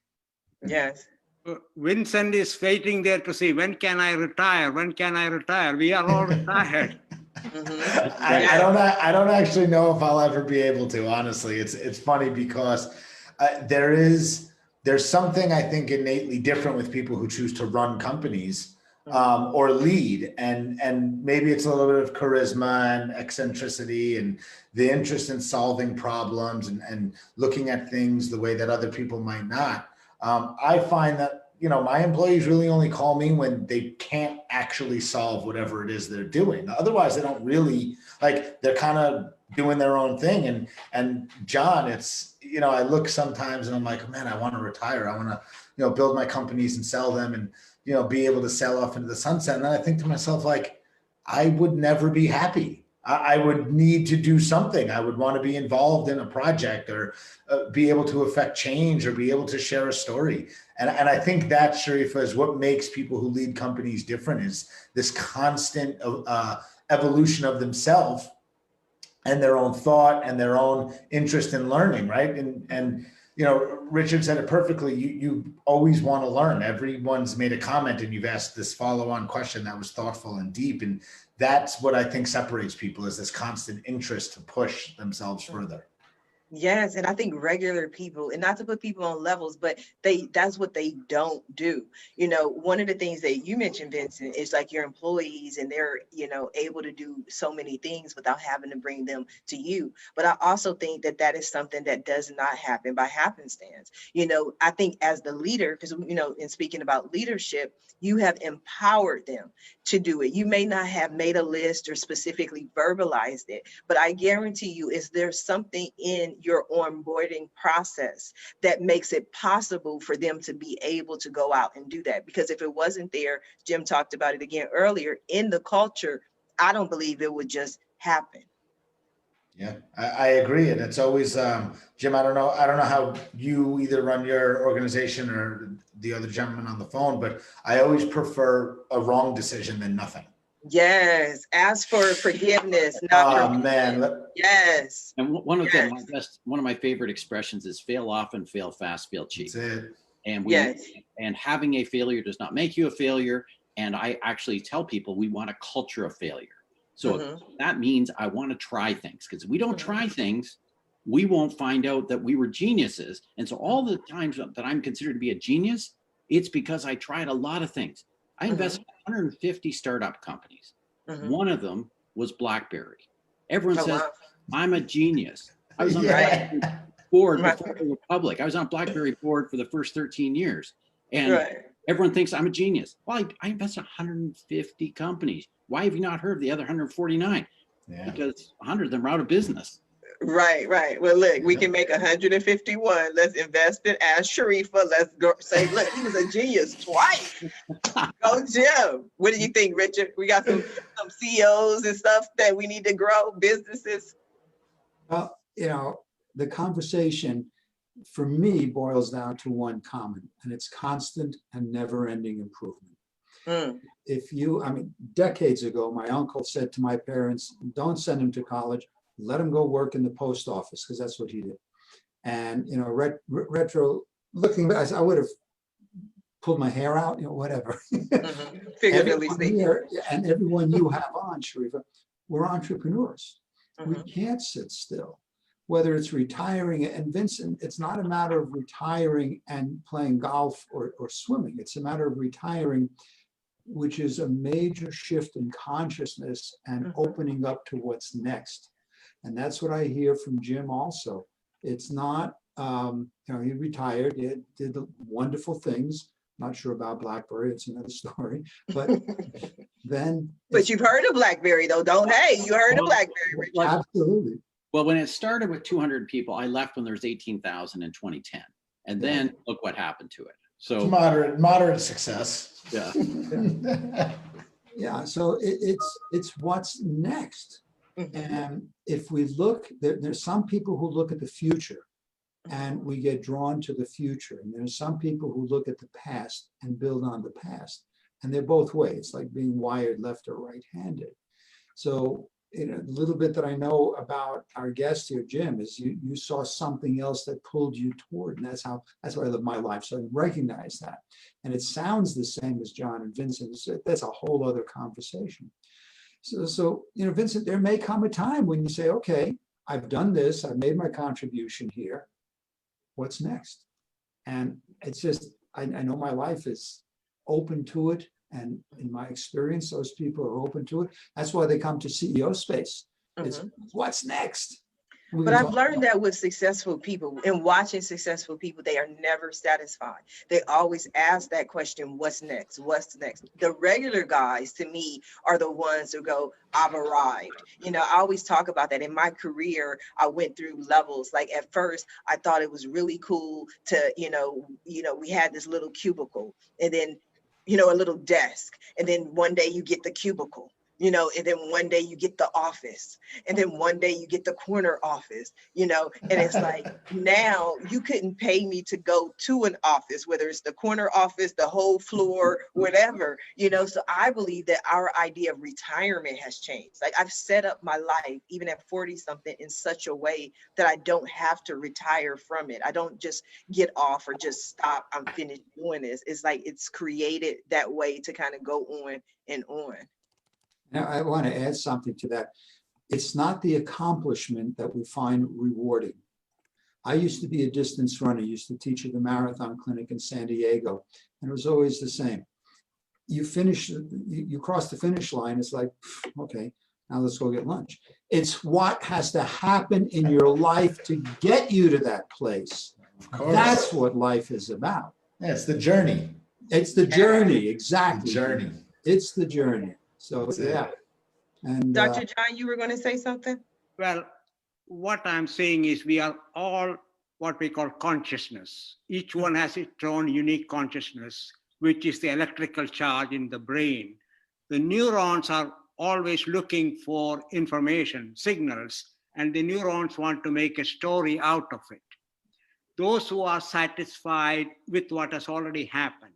Yes.
Vincent is waiting there to see, when can I retire? When can I retire? We are all retired.
I don't actually know if I'll ever be able to, honestly. It's funny because there's something I think innately different with people who choose to run companies or lead, and maybe it's a little bit of charisma and eccentricity and the interest in solving problems and looking at things the way that other people might not. I find that, my employees really only call me when they can't actually solve whatever it is they're doing. Otherwise, they don't really, they're kind of doing their own thing. And John, it's, I look sometimes and I'm like, man, I want to retire. I want to, build my companies and sell them and, be able to sell off into the sunset. And then I think to myself, I would never be happy. I would need to do something. I would want to be involved in a project or be able to affect change or be able to share a story. And I think that, Sharifa, is what makes people who lead companies different, is this constant evolution of themselves and their own thought and their own interest in learning, right? And Richard said it perfectly. You always want to learn. Everyone's made a comment and you've asked this follow-on question that was thoughtful and deep. And that's what I think separates people, is this constant interest to push themselves further.
Yes, and I think regular people, and not to put people on levels, but that's what they don't do. One of the things that you mentioned, Vincent, is like your employees, and they're, able to do so many things without having to bring them to you. But I also think that is something that does not happen by happenstance. I think as the leader, because, in speaking about leadership, you have empowered them to do it. You may not have made a list or specifically verbalized it, but I guarantee you, is there something in your onboarding process that makes it possible for them to be able to go out and do that? Because if it wasn't there, Jim talked about it again earlier, in the culture, I don't believe it would just happen.
Yeah, I agree. And it's always, Jim, I don't know how you either run your organization or the other gentleman on the phone, but I always prefer a wrong decision than nothing.
Yes, ask for forgiveness.
Man.
Yes.
And one of my favorite expressions is fail often, fail fast, fail cheap.
That's it.
And having a failure does not make you a failure. And I actually tell people we want a culture of failure. So that means I want to try things, because if we don't try things, we won't find out that we were geniuses. And so all the times that I'm considered to be a genius, it's because I tried a lot of things. I invested in 150 startup companies. One of them was BlackBerry. Everyone says I'm a genius. I was on the BlackBerry board before they were public. I was on BlackBerry board for the first 13 years. And everyone thinks I'm a genius. Well, I invested in 150 companies. Why have you not heard of the other 149? Because 100 of them are out of business.
Right. Well, look, we can make 151. Let's invest in Ask Sharifa. Let's go say, look, he was a genius twice. Go, Jim. What do you think, Richard? We got some CEOs and stuff that we need to grow, businesses.
Well, the conversation for me boils down to one common, and it's constant and never-ending improvement. Decades ago, my uncle said to my parents, don't send him to college, let him go work in the post office, because that's what he did. And, retro looking back, I would have pulled my hair out, whatever.
Figuratively speaking.
And everyone you have on, Sharifa, we're entrepreneurs. We can't sit still. Whether it's retiring, and Vincent, it's not a matter of retiring and playing golf or swimming. It's a matter of retiring, which is a major shift in consciousness and opening up to what's next. And that's what I hear from Jim also. It's not, he retired, he did wonderful things. Not sure about BlackBerry, it's another story. But then.
But you've heard of BlackBerry though, you heard of BlackBerry, Richard.
Absolutely.
Well, when it started with 200 people, I left when there was 18,000 in 2010. And then look what happened to it. So
Moderate success.
yeah.
Yeah, so it's what's next. And if we look, there's some people who look at the future and we get drawn to the future. And there's some people who look at the past and build on the past. And they're both ways. It's like being wired left or right-handed. So a little bit that I know about our guest here, Jim, is you saw something else that pulled you toward, and that's why I live my life. So I recognize that. And it sounds the same as John and Vincent. That's a whole other conversation. So Vincent, there may come a time when you say, okay, I've done this, I've made my contribution here. What's next? And it's just, I know my life is open to it. And in my experience, those people are open to it. That's why they come to CEO space. It's what's next?
But I've learned that with successful people, and watching successful people, they are never satisfied. They always ask that question, what's next? What's next? The regular guys, to me, are the ones who go, I've arrived. I always talk about that. In my career, I went through levels. Like at first, I thought it was really cool to, we had this little cubicle, and then a little desk. And then one day you get the cubicle, and then one day you get the office. And then one day you get the corner office, and it's like, now you couldn't pay me to go to an office, whether it's the corner office, the whole floor, whatever, so I believe that our idea of retirement has changed. Like I've set up my life, even at 40 something, in such a way that I don't have to retire from it. I don't just get off or just stop. I'm finished doing this. It's like, it's created that way to kind of go on and on.
Now, I want to add something to that. It's not the accomplishment that we find rewarding. I used to be a distance runner, used to teach at the marathon clinic in San Diego, and it was always the same. You cross the finish line, it's like, okay, now let's go get lunch. It's what has to happen in your life to get you to that place.
Of course.
That's what life is about.
Yeah, it's the journey.
It's the journey, exactly.
The journey.
It's the journey. So yeah. And
Dr. John, you were going to say something?
Well, what I'm saying is we are all what we call consciousness. Each one has its own unique consciousness, which is the electrical charge in the brain. The neurons are always looking for information, signals, and the neurons want to make a story out of it. Those who are satisfied with what has already happened,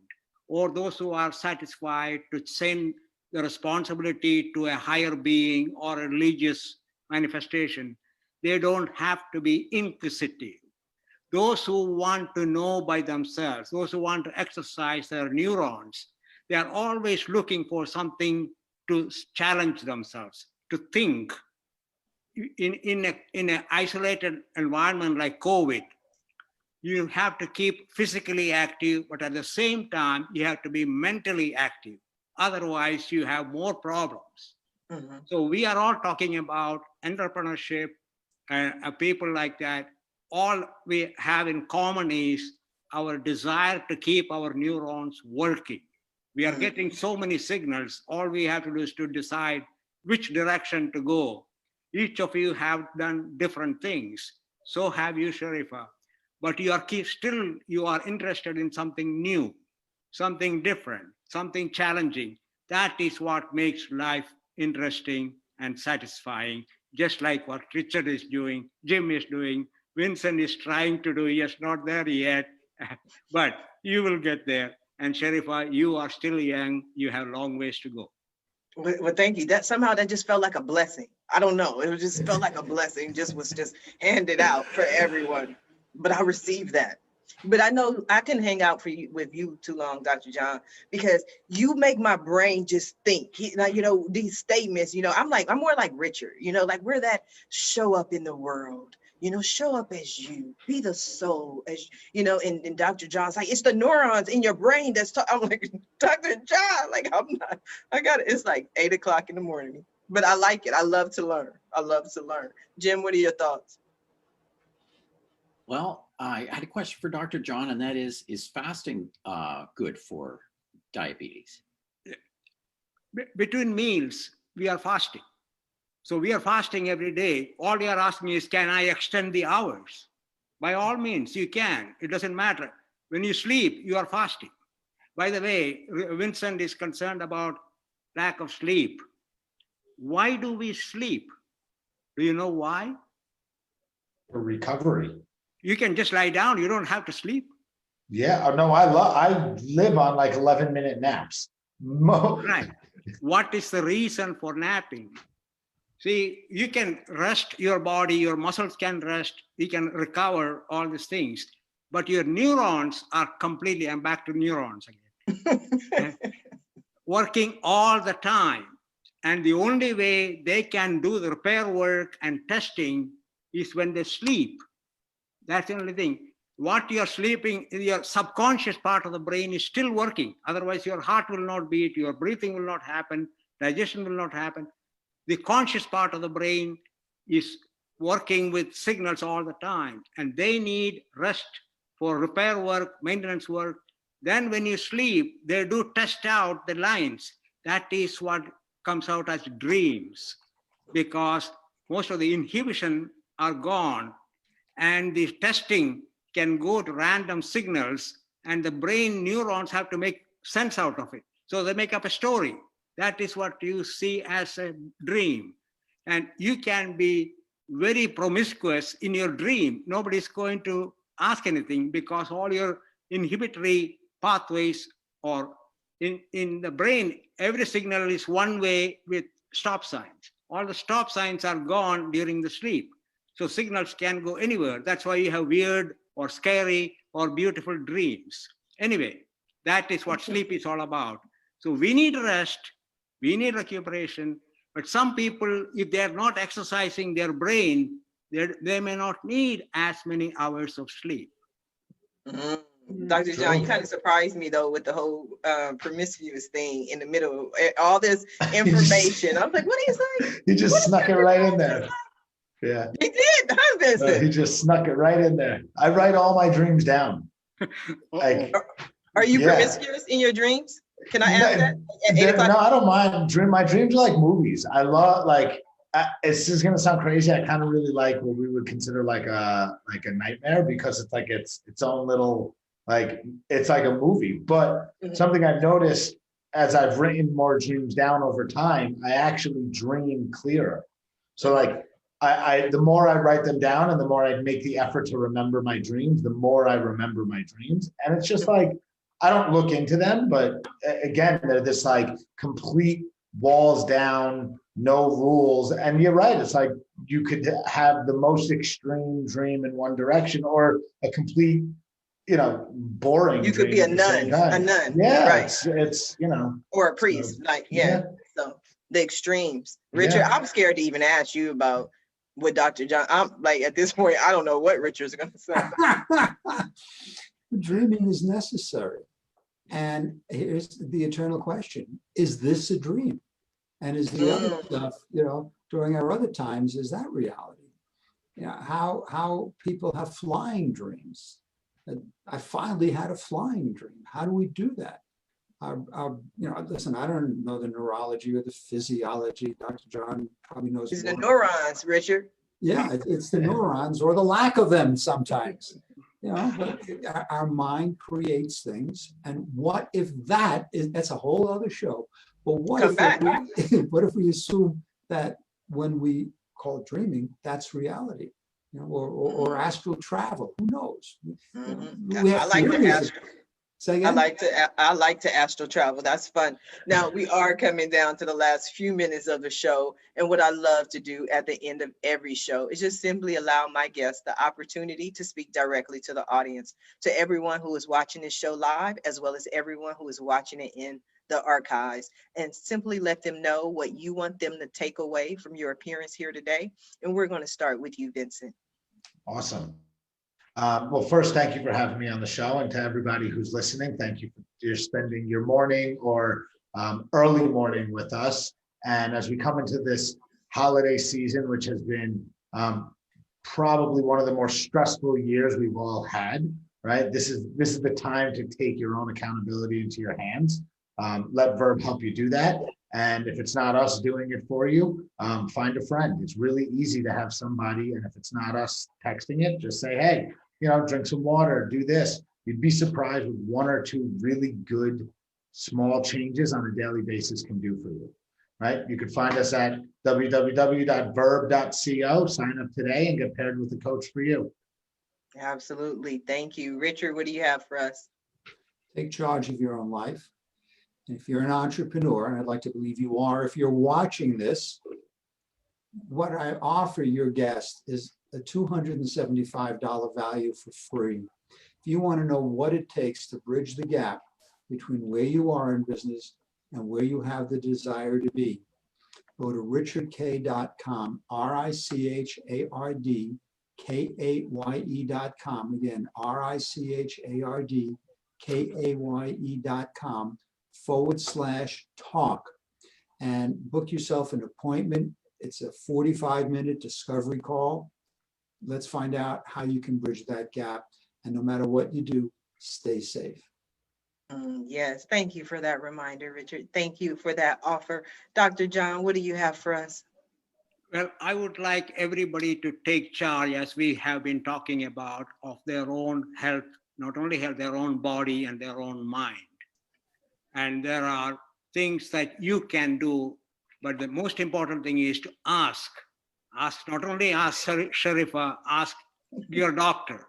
or those who are satisfied to send the responsibility to a higher being or a religious manifestation, they don't have to be inquisitive. Those who want to know by themselves, those who want to exercise their neurons, they are always looking for something to challenge themselves, to think. In an isolated environment like COVID, you have to keep physically active, but at the same time, you have to be mentally active. Otherwise, you have more problems. So we are all talking about entrepreneurship and people like that. All we have in common is our desire to keep our neurons working. We are getting so many signals. All we have to do is to decide which direction to go. Each of you have done different things. So have you, Sharifa. But you are interested in something new, something different, something challenging. That is what makes life interesting and satisfying, just like what Richard is doing, Jim is doing, Vincent is trying to do. He is not there yet, but you will get there. And Sharifa, you are still young. You have long ways to go.
Well, thank you. That just felt like a blessing. I don't know. It just felt like a blessing. Was just handed out for everyone. But I received that. But I know I can hang out with you too long, Dr. John, because you make my brain just think. These statements, I'm more like Richard, like we're that show up in the world, show up as you, be the soul, as and Dr. John's like, it's the neurons in your brain that's I'm like, Dr. John, like I got it. It's like 8 o'clock in the morning, but I like it. I love to learn. Jim, what are your thoughts?
Well, I had a question for Dr. John, and that is fasting good for diabetes?
Between meals, we are fasting. So we are fasting every day. All you are asking is, can I extend the hours? By all means, you can. It doesn't matter. When you sleep, you are fasting. By the way, Vincent is concerned about lack of sleep. Why do we sleep? Do you know why?
For recovery.
You can just lie down. You don't have to sleep.
Yeah, no, I live on like 11-minute naps.
Right. What is the reason for napping? See, you can rest your body, your muscles can rest, you can recover all these things, but your neurons are completely, I'm back to neurons again, working all the time. And the only way they can do the repair work and testing is when they sleep. That's the only thing. What you're sleeping, your subconscious part of the brain is still working. Otherwise, your heart will not beat, your breathing will not happen, digestion will not happen. The conscious part of the brain is working with signals all the time, and they need rest for repair work, maintenance work. Then when you sleep, they do test out the lines. That is what comes out as dreams, because most of the inhibition are gone, and the testing can go to random signals, and the brain neurons have to make sense out of it. So they make up a story. That is what you see as a dream. And you can be very promiscuous in your dream. Nobody's going to ask anything because all your inhibitory pathways or in the brain, every signal is one way with stop signs. All the stop signs are gone during the sleep. So signals can go anywhere. That's why you have weird or scary or beautiful dreams. Anyway, that is what sleep is all about. So we need rest, we need recuperation, but some people, if they're not exercising their brain, they may not need as many hours of sleep.
Dr. John, you kind of surprised me though with the whole promiscuous thing in the middle, all this information. I was like, what are you saying?
He just snuck it right in there. Yeah.
He did, huh, Vincent?
He just snuck it right in there. I write all my dreams down. Like,
are you promiscuous in your dreams? Can I ask that?
No, I don't mind. My dreams are like movies. I love, like, it's just gonna sound crazy. I kind of really like what we would consider like a nightmare, because it's like its own little, like, it's like a movie. But something I've noticed as I've written more dreams down over time, I actually dream clearer. So like, the more I write them down and the more I make the effort to remember my dreams, the more I remember my dreams. And it's just like, I don't look into them, but again, they're this like complete walls down, no rules. And you're right. It's like you could have the most extreme dream in one direction, or a complete, boring.
You could be a nun.
Yeah,
right.
It's
or a priest. So, So the extremes. Richard, I'm scared to even ask you about what Dr. John. I'm like, at this point, I don't know what Richard's going to say.
Dreaming is necessary. And here's the eternal question: is this a dream? And is the other stuff, during our other times, is that reality? How people have flying dreams. I finally had a flying dream. How do we do that? Listen, I don't know the neurology or the physiology. Dr. John probably knows.
It's the neurons, Richard.
Yeah, it's the neurons, or the lack of them sometimes. But our mind creates things. And what if that's a whole other show. But what if we assume that when we call it dreaming, that's reality, or astral travel? Who knows?
I like to astral travel. That's fun. Now we are coming down to the last few minutes of the show. And what I love to do at the end of every show is just simply allow my guests the opportunity to speak directly to the audience, to everyone who is watching this show live, as well as everyone who is watching it in the archives, and simply let them know what you want them to take away from your appearance here today. And we're going to start with you, Vincent.
Awesome. Well, first, thank you for having me on the show, and to everybody who's listening, thank you for spending your morning or early morning with us. And as we come into this holiday season, which has been probably one of the more stressful years we've all had, right? This is the time to take your own accountability into your hands. Let Verb help you do that. And if it's not us doing it for you, find a friend. It's really easy to have somebody. And if it's not us texting it, just say, hey, drink some water, do this. you'd be surprised what 1 or 2 really good small changes on a daily basis can do for you, right? You can find us at www.verb.co. Sign up today and get paired with a coach for you.
Absolutely. Thank you. Richard, what do you have for us?
Take charge of your own life. And if you're an entrepreneur, and I'd like to believe you are, if you're watching this, what I offer your guest is a $275 value for free. If you want to know what it takes to bridge the gap between where you are in business and where you have the desire to be, go to richardkay.com, RICHARDKAYE.com. Again, RICHARDKAYE.com/talk, and book yourself an appointment. It's a 45-minute discovery call. Let's find out how you can bridge that gap. And no matter what you do, stay safe.
Yes, thank you for that reminder, Richard. Thank you for that offer. Dr. John, what do you have for us?
Well, I would like everybody to take charge, as we have been talking about, of their own health, not only health, their own body and their own mind. And there are things that you can do, but the most important thing is to ask. Not only ask Sharifa, ask your doctor,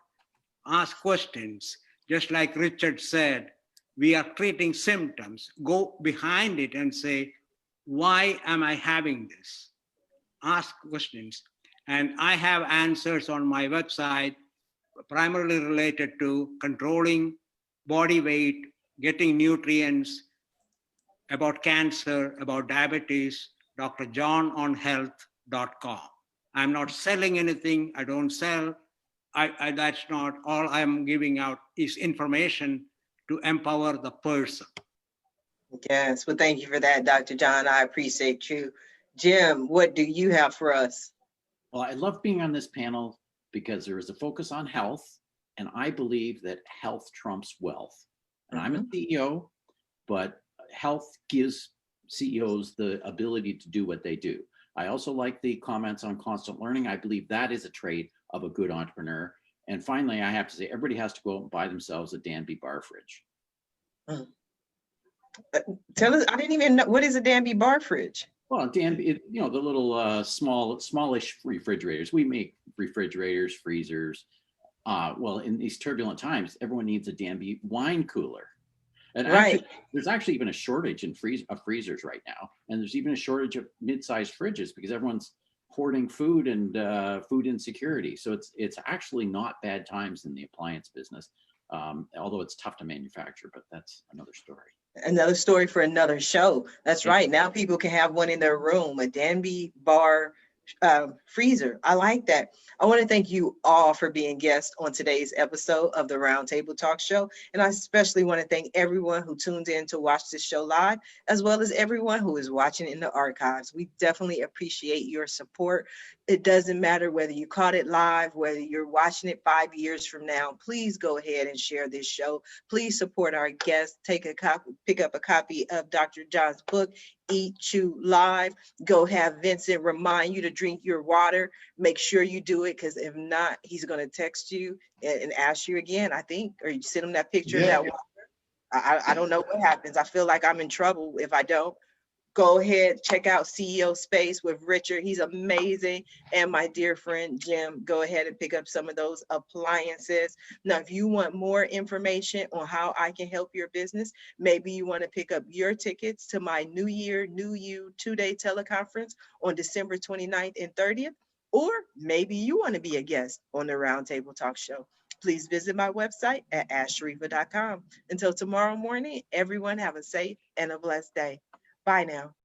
ask questions. Just like Richard said, we are treating symptoms. Go behind it and say, why am I having this? Ask questions. And I have answers on my website, primarily related to controlling body weight, getting nutrients, about cancer, about diabetes, drjohnonhealth.com. I'm not selling anything. I don't sell. That's not all I'm giving out is information to empower the person.
Yes, well, thank you for that, Dr. John. I appreciate you. Jim, what do you have for us?
Well, I love being on this panel because there is a focus on health, and I believe that health trumps wealth. And I'm a CEO, but health gives CEOs the ability to do what they do. I also like the comments on constant learning. I believe that is a trait of a good entrepreneur. And finally, I have to say, everybody has to go out and buy themselves a Danby bar fridge.
Tell us, I didn't even know, what is a Danby bar fridge?
Well, Danby, the little smallish refrigerators. We make refrigerators, freezers. Well, in these turbulent times, everyone needs a Danby wine cooler. And
Right.
There's actually even a shortage in freezers right now. And there's even a shortage of mid-sized fridges because everyone's hoarding food and food insecurity. So it's actually not bad times in the appliance business, although it's tough to manufacture, but that's another story.
Another story for another show. That's right. Now people can have one in their room, a Danby bar freezer. I like that. I want to thank you all for being guests on today's episode of the Roundtable Talk Show. And I especially want to thank everyone who tuned in to watch this show live, as well as everyone who is watching in the archives. We definitely appreciate your support. It doesn't matter whether you caught it live, whether you're watching it 5 years from now. Please go ahead and share this show. Please support our guests. Pick up a copy of Dr. John's book, Eat, Chew, Live. Go have Vincent remind you to drink your water. Make sure you do it, because if not, he's going to text you and ask you again, I think, or you send him that picture of that water. I don't know what happens. I feel like I'm in trouble if I don't. Go ahead, check out CEO Space with Richard. He's amazing. And my dear friend, Jim, go ahead and pick up some of those appliances. Now, if you want more information on how I can help your business, maybe you want to pick up your tickets to my New Year, New You 2-day teleconference on December 29th and 30th, or maybe you want to be a guest on the Roundtable Talk Show. Please visit my website at asharifa.com. Until tomorrow morning, everyone have a safe and a blessed day. Bye now.